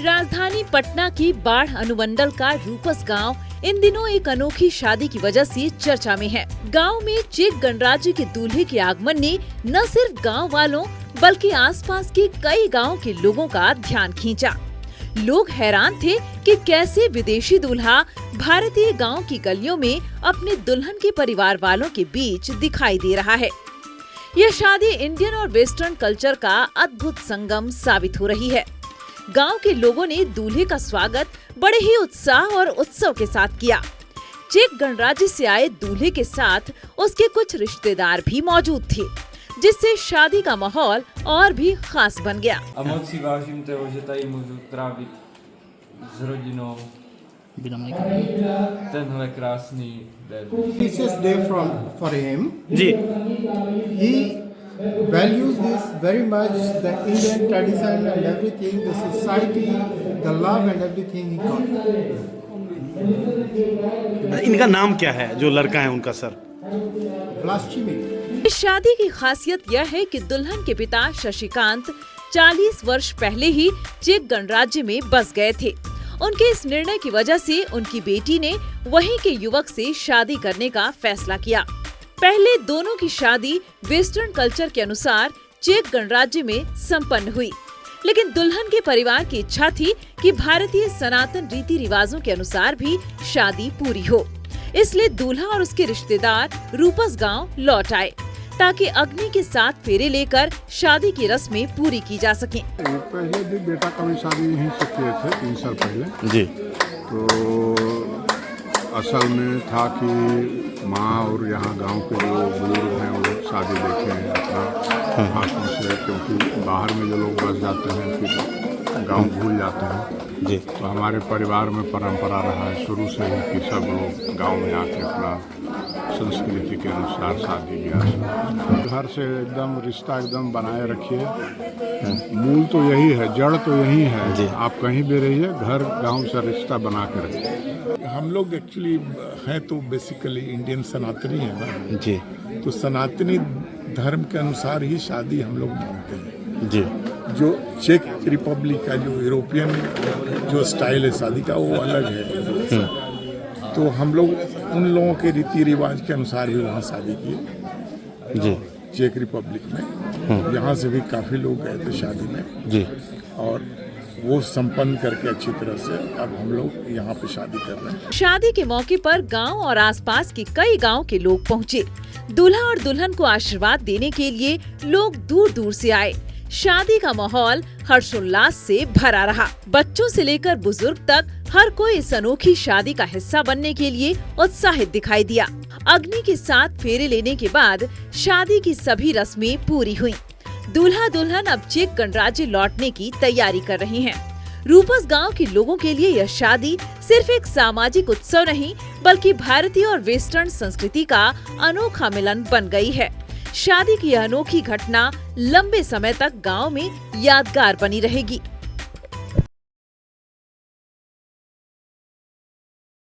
राजधानी पटना की बाढ़ अनुमंडल का रूपस गांव इन दिनों एक अनोखी शादी की वजह से चर्चा में है। गांव में चेक गणराज्य के दूल्हे के आगमन ने न सिर्फ गांव वालों बल्कि आसपास के कई गांव के लोगों का ध्यान खींचा। लोग हैरान थे कि कैसे विदेशी दूल्हा भारतीय गांव की गलियों में अपने दुल्हन के परिवार वालों के बीच दिखाई दे रहा है। यह शादी इंडियन और वेस्टर्न कल्चर का अद्भुत संगम साबित हो रही है। गांव के लोगों ने दूल्हे का स्वागत बड़े ही उत्साह और उत्सव के साथ किया। चेक गणराज्य से आए दूल्हे के साथ उसके कुछ रिश्तेदार भी मौजूद थे, जिससे शादी का माहौल और भी खास बन गया। Moc vážím toho, že tady můžu trávit s rodinou tenhle krásný den. This is day for him. Ji He values this very much, the Indian tradition and everything, the society, the love and everything he got. इनका नाम क्या है जो लड़का है उनका sir? Vlashchimi. इस शादी की खासियत यह है कि दुल्हन के पिता शशिकांत 40 वर्ष पहले ही चेक गणराज्य में बस गए थे। उनके इस निर्णय की वजह से उनकी बेटी ने वहीं के युवक से शादी करने का फैसला किया। पहले दोनों की शादी वेस्टर्न कल्चर के अनुसार चेक गणराज्य में संपन्न हुई, लेकिन दुल्हन के परिवार की इच्छा थी कि भारतीय सनातन रीति रिवाजों के अनुसार भी शादी पूरी हो। इसलिए दूल्हा और उसके रिश्तेदार रूपस गांव लौट आए ताकि अग्नि के साथ फेरे लेकर शादी की रस्में पूरी की जा सकें। पहले भी बेटा का भी शादी यहीं से किए थे 3 साल पहले। जी तो असल में था कि माँ और यहाँ गांव के जो बुजुर्ग हैं वो शादी देखे हैं अपना हाथों से, क्योंकि बाहर में जो लोग बस जाते हैं फिर गांव भूल जाते हैं। जी तो हमारे परिवार में परंपरा रहा है शुरू से ही कि सब लोग गांव में आके अपना संस्कृति के अनुसार शादी ब्याह घर से एकदम रिश्ता एकदम बनाए रखिए। मूल तो यही है, जड़ तो यही है। जी। आप कहीं भी रहिए, घर गांव से रिश्ता बना के रखिए। हम लोग एक्चुअली हैं तो बेसिकली इंडियन सनातनी है ना, जी तो सनातनी धर्म के अनुसार ही शादी हम लोग मानते हैं। जी जो चेक रिपब्लिक का जो यूरोपियन जो स्टाइल है शादी का वो अलग है। तो हम लोग उन लोगों के रीति रिवाज के अनुसार ही वहाँ शादी किए जी चेक रिपब्लिक में। यहाँ से भी काफ़ी लोग गए थे शादी में जी और वो संपन्न करके अच्छी तरह से अब हम लोग यहाँ पे शादी कर रहे हैं। शादी के मौके पर गांव और आसपास के कई गांव के लोग पहुंचे। दूल्हा और दुल्हन को आशीर्वाद देने के लिए लोग दूर दूर से आए। शादी का माहौल हर्षोल्लास से भरा रहा। बच्चों से लेकर बुजुर्ग तक हर कोई इस अनोखी शादी का हिस्सा बनने के लिए उत्साहित दिखाई दिया। अग्नि के साथ फेरे लेने के बाद शादी की सभी रस्में पूरी हुई। दूल्हा दुल्हन अब चेक गणराज्य लौटने की तैयारी कर रहे हैं। रूपस गांव के लोगों के लिए यह शादी सिर्फ एक सामाजिक उत्सव नहीं बल्कि भारतीय और वेस्टर्न संस्कृति का अनोखा मिलन बन गई है। शादी की यह अनोखी घटना लंबे समय तक गांव में यादगार बनी रहेगी।